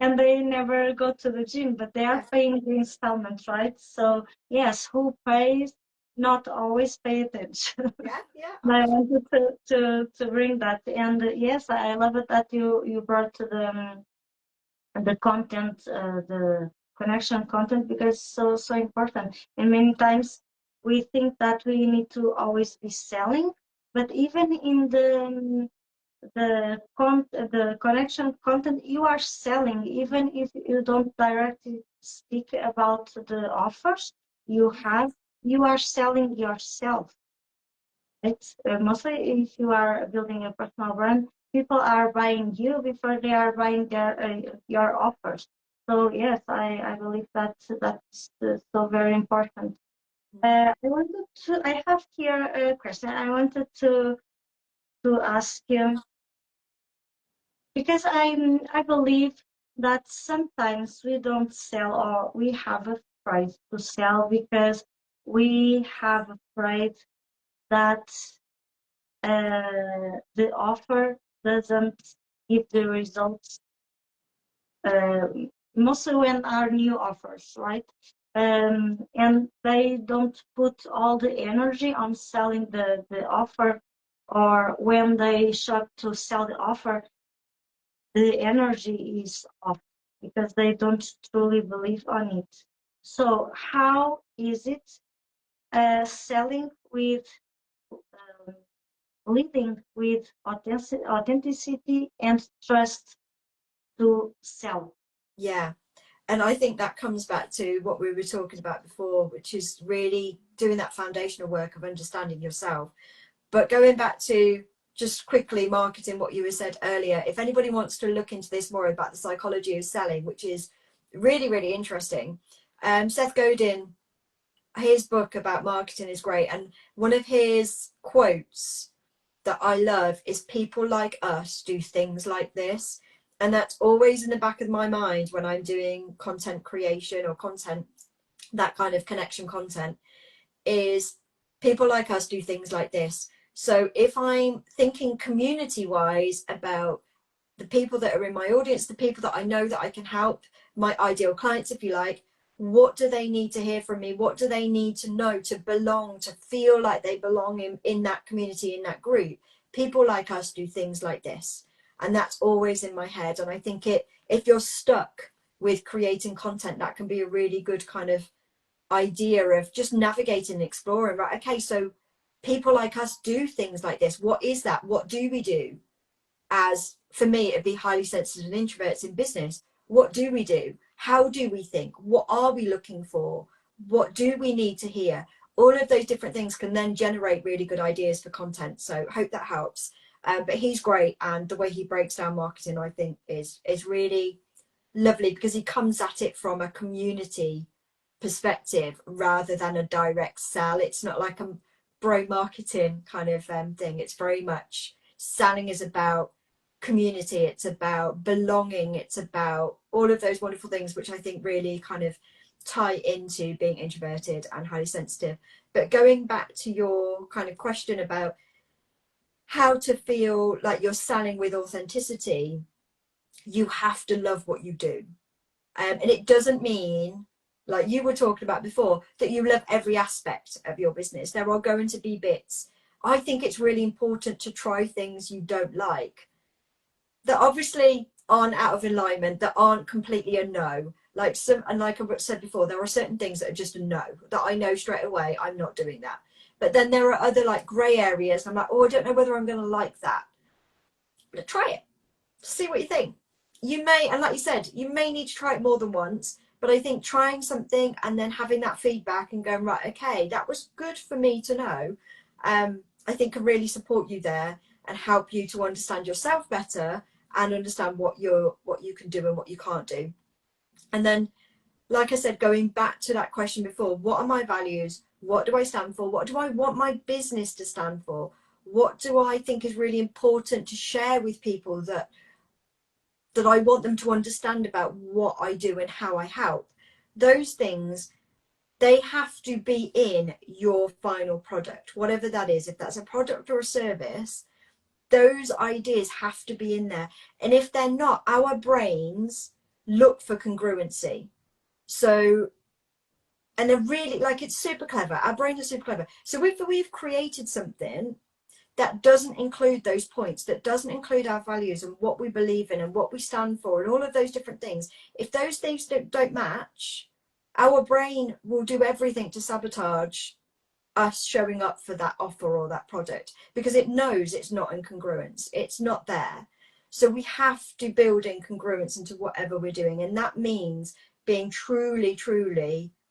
and they never go to the gym, but they are Yeah, paying the installment, right? So yes, who pays not always pay attention. yeah, yeah, I absolutely. wanted to bring that. And yes, I love it that you brought to the content, the connection content, because so important. And many times we think that we need to always be selling, but even in the connection content, you are selling, even if you don't directly speak about the offers you have. You are selling yourself. It's mostly if you are building a personal brand, people are buying you before they are buying your offers. So yes, I believe that's so very important. I have here a question. I wanted to ask you, because I believe that sometimes we don't sell, or we have afraid to sell, because we have afraid that the offer doesn't give the results, uh, mostly when are new offers, right? And they don't put all the energy on selling the offer, or when they shop to sell the offer, the energy is off because they don't truly believe on it. So how is it selling with um, leading with authenticity and trust to sell? Yeah. And I think that comes back to what we were talking about before, which is really doing that foundational work of understanding yourself. But going back to just quickly marketing, what you said earlier, if anybody wants to look into this more about the psychology of selling, which is really, really interesting, Seth Godin, his book about marketing is great. And one of his quotes that I love is people like us do things like this. And that's always in the back of my mind when I'm doing content creation or content, that kind of connection content, is people like us do things like this. So if I'm thinking community wise about the people that are in my audience, the people that I know that I can help, my ideal clients, if you like, what do they need to hear from me? What do they need to know to belong, to feel like they belong in that community, in that group? People like us do things like this. And that's always in my head. And I think if you're stuck with creating content, that can be a really good kind of idea of just navigating and exploring, right? Okay, so people like us do things like this. What is that? What do we do? As for me, it'd be highly sensitive and introverts in business. What do we do? How do we think? What are we looking for? What do we need to hear? All of those different things can then generate really good ideas for content. So hope that helps. But he's great, and the way he breaks down marketing, I think, is really lovely, because he comes at it from a community perspective rather than a direct sell. It's not like bro marketing kind of thing. It's very much selling is about community, it's about belonging, it's about all of those wonderful things, which I think really kind of tie into being introverted and highly sensitive. But going back to your kind of question about how to feel like you're selling with authenticity, you have to love what you do. And it doesn't mean, like you were talking about before, that you love every aspect of your business. There are going to be bits. I think it's really important to try things you don't like, that obviously aren't out of alignment, that aren't completely a no. Like and like I said before, there are certain things that are just a no, that I know straight away I'm not doing that. But then there are other like grey areas. I'm like, oh, I don't know whether I'm going to like that. But try it, see what you think. You may, and like you said, you may need to try it more than once. But I think trying something and then having that feedback and going, right, okay, that was good for me to know, I think can really support you there and help you to understand yourself better and understand what you can do and what you can't do. And then, like I said, going back to that question before, what are my values? What do I stand for? What do I want my business to stand for? What do I think is really important to share with people that I want them to understand about what I do and how I help? Those things, they have to be in your final product, whatever that is. If that's a product or a service, those ideas have to be in there. And if they're not, our brains look for congruency. So, and they're really, like, it's super clever. Our brains are super clever. So if we've created something that doesn't include those points, that doesn't include our values and what we believe in and what we stand for and all of those different things, if those things don't match, our brain will do everything to sabotage us showing up for that offer or that product, because it knows it's not in congruence, it's not there. So we have to build in congruence into whatever we're doing, and that means being truly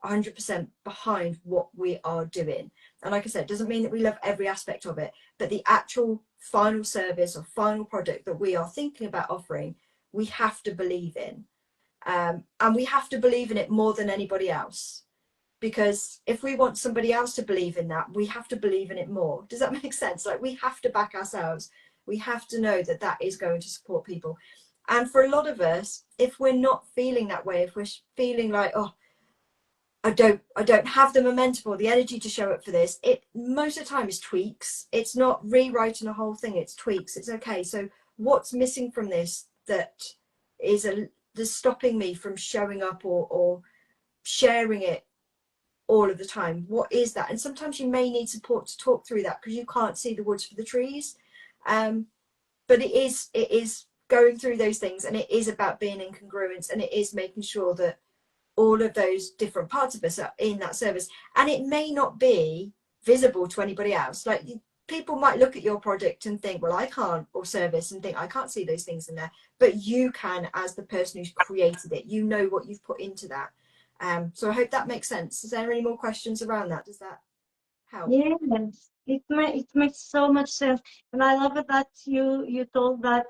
100% behind what we are doing. And like I said, it doesn't mean that we love every aspect of it, but the actual final service or final product that we are thinking about offering, we have to believe in, and we have to believe in it more than anybody else. Because if we want somebody else to believe in that, we have to believe in it more. Does that make sense? Like, we have to back ourselves. We have to know that that is going to support people. And for a lot of us, if we're not feeling that way, if we're feeling like, oh, I don't have the momentum or the energy to show up for this, it most of the time is tweaks. It's not rewriting a whole thing, it's tweaks. It's okay. So what's missing from this that is that's stopping me from showing up or sharing it all of the time? What is that? And sometimes you may need support to talk through that because you can't see the woods for the trees. But it is going through those things, and it is about being in congruence, and it is making sure that all of those different parts of us are in that service. And it may not be visible to anybody else. Like, people might look at your product and think, well, I can't, or service, and think, I can't see those things in there. But you can, as the person who's created it. You know what you've put into that. So I hope that makes sense. Is there any more questions around that? Does that help? Yes, it makes so much sense, and I love it that you told that,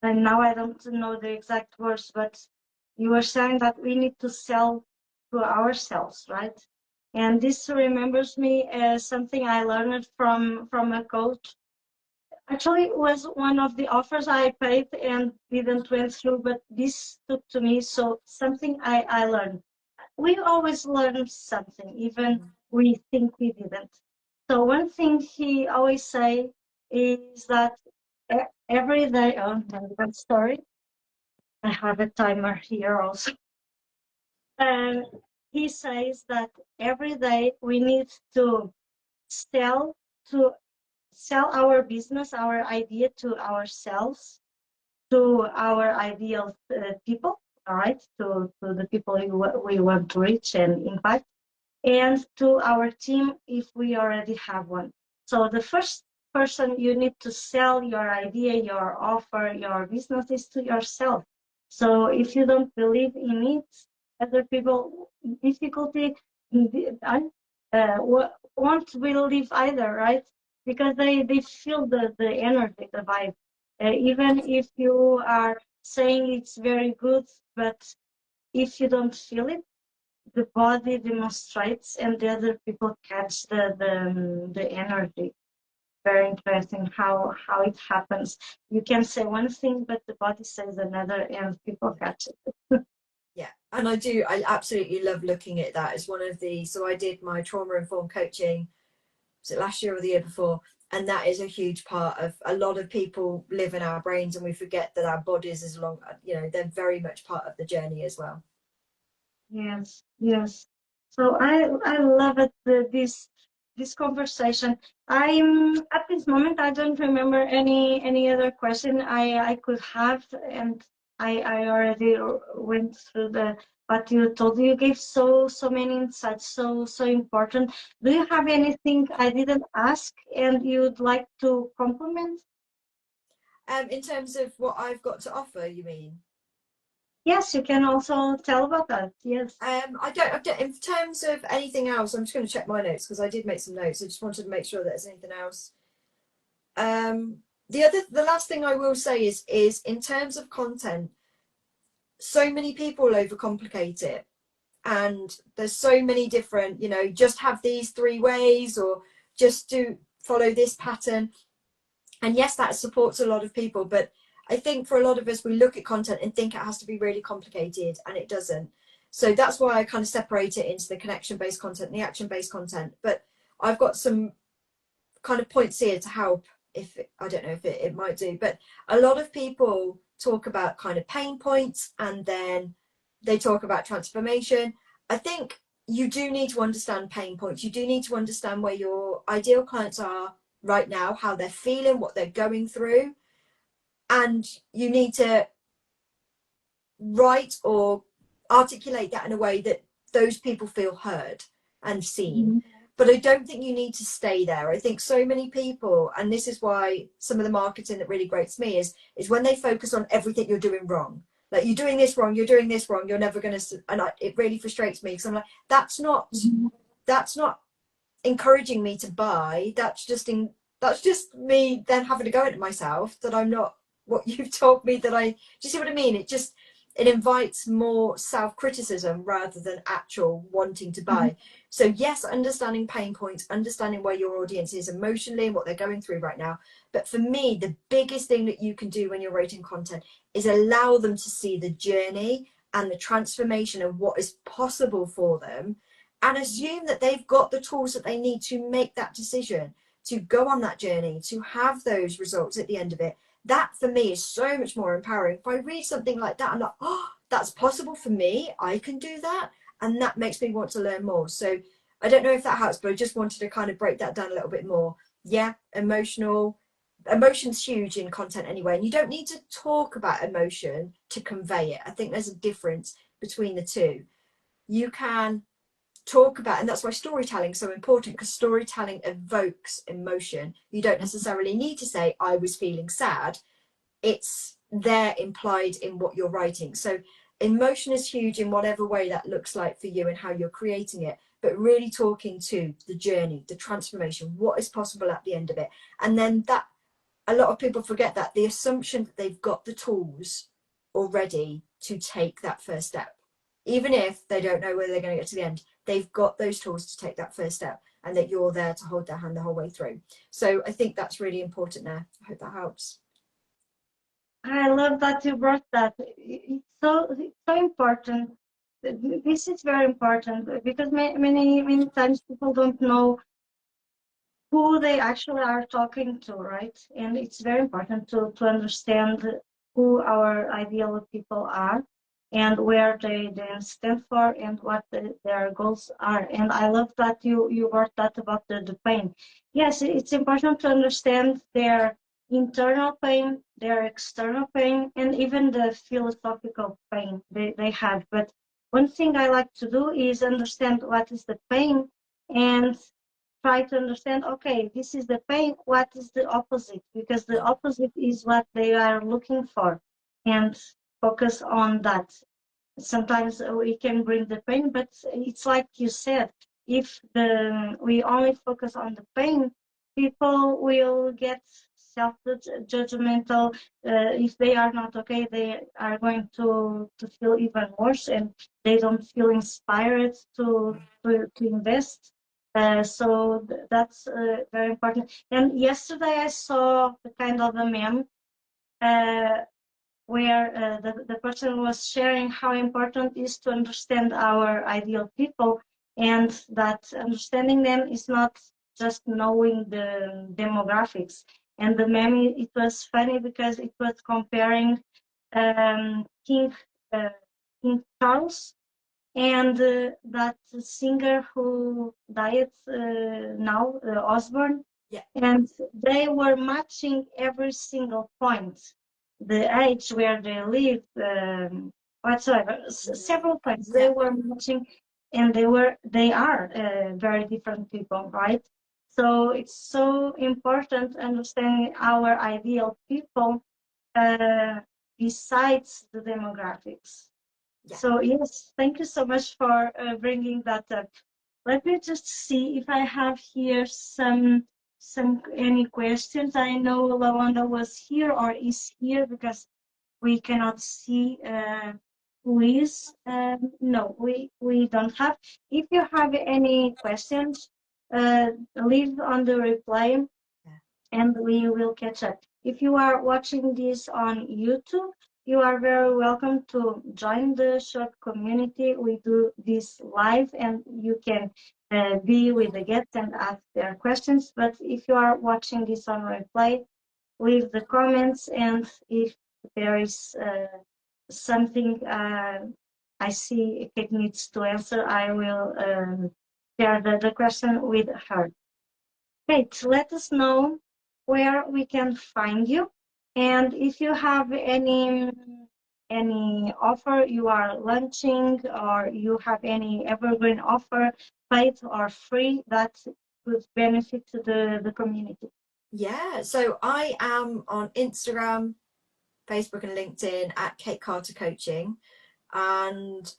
and now I don't know the exact words, but you were saying that we need to sell to ourselves, right? And this remembers me as something I learned from a coach. Actually, it was one of the offers I paid and didn't went through, but this took to me. So something I learned. We always learn something, even we think we didn't. So one thing he always say is that every day, oh, that story, I have a timer here also. And he says that every day we need to sell to sell our business, our idea to ourselves, to our ideal people, all right, to the people we want to reach and impact, and to our team if we already have one. So the first person you need to sell your idea, your offer, your business is to yourself. So if you don't believe in it, other people difficulty won't believe either, right? Because they feel the energy, the vibe. Even if you are saying it's very good, but if you don't feel it, the body demonstrates and the other people catch the energy. Very interesting how it happens. You can say one thing, but the body says another, and people catch it. Yeah, and I absolutely love looking at that as one of the, so I did my trauma informed coaching, was it last year or the year before? And that is a huge part of, a lot of people live in our brains and we forget that our bodies is long, they're very much part of the journey as well. Yes, yes. So I love it, this conversation. I'm at this moment I don't remember any other question I could have, and I already went through the what you told. You gave so many insights, so important. Do you have anything I didn't ask and you'd like to compliment? In terms of what I've got to offer, you mean? Yes, you can also tell about that. Yes. I don't, in terms of anything else, I'm just going to check my notes because I did make some notes. I just wanted to make sure that there's anything else. The last thing I will say is in terms of content, so many people overcomplicate it, and there's so many different, just have these 3 ways or just do follow this pattern. And yes, that supports a lot of people, but I think for a lot of us, we look at content and think it has to be really complicated, and it doesn't. So that's why I kind of separate it into the connection-based content and the action-based content. But I've got some kind of points here to help, if I don't know if it might do, but a lot of people talk about kind of pain points and then they talk about transformation. I think you do need to understand pain points. You do need to understand where your ideal clients are right now, how they're feeling, what they're going through, and you need to write or articulate that in a way that those people feel heard and seen. Mhm. But I don't think you need to stay there. I think so many people, and this is why some of the marketing that really grates me is when they focus on everything you're doing wrong. Like, you're doing this wrong, you're doing this wrong, you're never going to, and it really frustrates me because I'm like, that's not encouraging me to buy. That's just me then having to go into myself that I'm not what you've told me that I. Do you see what I mean? It invites more self-criticism rather than actual wanting to buy. So yes, understanding pain points, understanding where your audience is emotionally and what they're going through right now. But for me, the biggest thing that you can do when you're writing content is allow them to see the journey and the transformation of what is possible for them, and assume that they've got the tools that they need to make that decision, to go on that journey, to have those results at the end of it. That for me is so much more empowering. If I read something like that, I'm like, oh, that's possible for me. I can do that. And that makes me want to learn more. So I don't know if that helps, but I just wanted to kind of break that down a little bit more. Yeah, emotion's huge in content anyway. And you don't need to talk about emotion to convey it. I think there's a difference between the two. You can talk about, and that's why storytelling is so important, because storytelling evokes emotion. You don't necessarily need to say I was feeling sad. It's there implied in what you're writing. So emotion is huge in whatever way that looks like for you and how you're creating it, but really talking to the journey, the transformation, what is possible at the end of it. And then that, a lot of people forget that, the assumption that they've got the tools already to take that first step, even if they don't know where they're going to get to the end, they've got those tools to take that first step, and that you're there to hold their hand the whole way through. So I think that's really important there. I hope that helps. I love that you brought that. It's so important. This is very important because many times people don't know who they actually are talking to, right? And it's very important to understand who our ideal people are and where they stand for and what their goals are. And I love that you brought that about the pain. Yes, it's important to understand their internal pain, their external pain, and even the philosophical pain they have. But one thing I like to do is understand what is the pain and try to understand, okay, this is the pain, what is the opposite? Because the opposite is what they are looking for, and focus on that. Sometimes we can bring the pain, but it's like you said, if we only focus on the pain, people will get self-judgmental. If they are not okay, they are going to feel even worse, and they don't feel inspired to invest. So that's very important. And yesterday I saw the kind of a meme uh, where the person was sharing how important it is to understand our ideal people, and that understanding them is not just knowing the demographics. And the meme, it was funny because it was comparing King King Charles and that singer who died now, Osborne, Yeah. and they were matching every single point, the age where they lived, whatsoever. Several points they Yeah. were matching, and they are very different people, right? So it's so important understanding our ideal people uh, besides the demographics. Yeah. So yes, thank you so much for bringing that up. Let me just see if I have here some any questions. I know Lawanda was here or is here because we cannot see who is. No, we don't have. If you have any questions, leave on the reply Yeah. and we will catch up. If you are watching this on YouTube, you are very welcome to join the short community. We do this live and you can be with the guests and ask their questions. But if you are watching this on replay, leave the comments, and if there is something I see Kate needs to answer, I will share the question with her. Kate, let us know where we can find you, and if you have any offer you are launching, or you have any evergreen offer, paid or free, that would benefit the community. Yeah. So I am on Instagram, Facebook, and LinkedIn at Kate Carter Coaching. And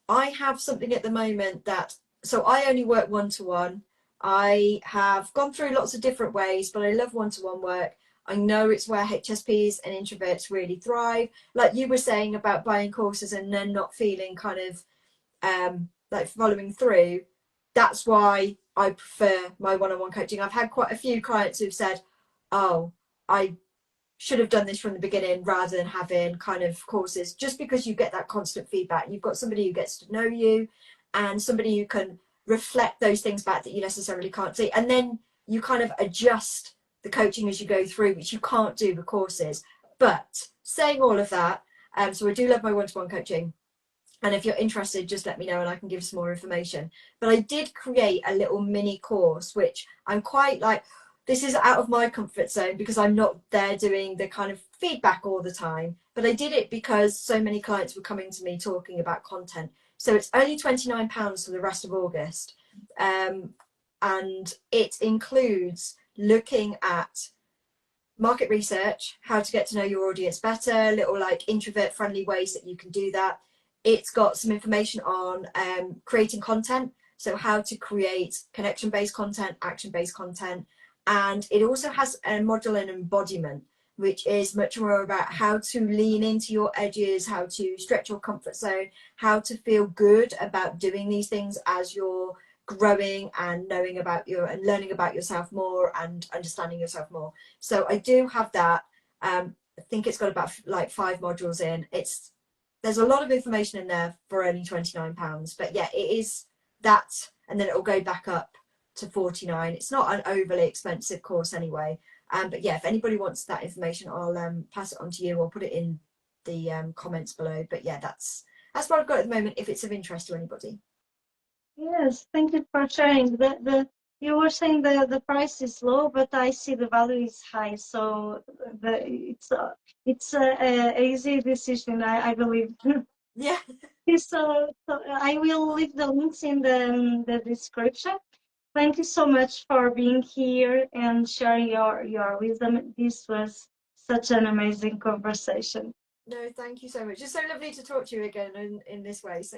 I have something at the moment that, so I only work one to one. I have gone through lots of different ways, but I love one to one work. I know it's where HSPs and introverts really thrive. Like you were saying about buying courses and then not feeling kind of like following through. That's why I prefer my one on one coaching. I've had quite a few clients who've said, oh, I should have done this from the beginning rather than having kind of courses, just because you get that constant feedback. You've got somebody who gets to know you and somebody who can reflect those things back that you necessarily can't see. And then you kind of adjust the coaching as you go through, which you can't do with courses. But saying all of that, so I do love my one-to-one coaching. And if you're interested, just let me know and I can give some more information. But I did create a little mini course, which I'm quite like, this is out of my comfort zone because I'm not there doing the kind of feedback all the time. But I did it because so many clients were coming to me talking about content. So it's only £29 for the rest of August. And it includes looking at market research, how to get to know your audience better, little like introvert friendly ways that you can do that. It's got some information on creating content, so how to create connection based content, action based content. And it also has a module and embodiment, which is much more about how to lean into your edges, how to stretch your comfort zone, how to feel good about doing these things as you're growing and knowing about your and learning about yourself more and understanding yourself more. So I do have that. I think it's got about like 5 modules in. There's a lot of information in there for only £29. But yeah, it is that, and then it'll go back up to 49. It's not an overly expensive course anyway. But yeah, if anybody wants that information, I'll pass it on to you or put it in the comments below. But yeah, that's what I've got at the moment, if it's of interest to anybody. Yes, thank you for sharing. You were saying the price is low, but I see the value is high. So it's a easy decision, I believe. Yeah. So I will leave the links in the description. Thank you so much for being here and sharing your wisdom. This was such an amazing conversation. No, thank you so much. It's so lovely to talk to you again in this way. So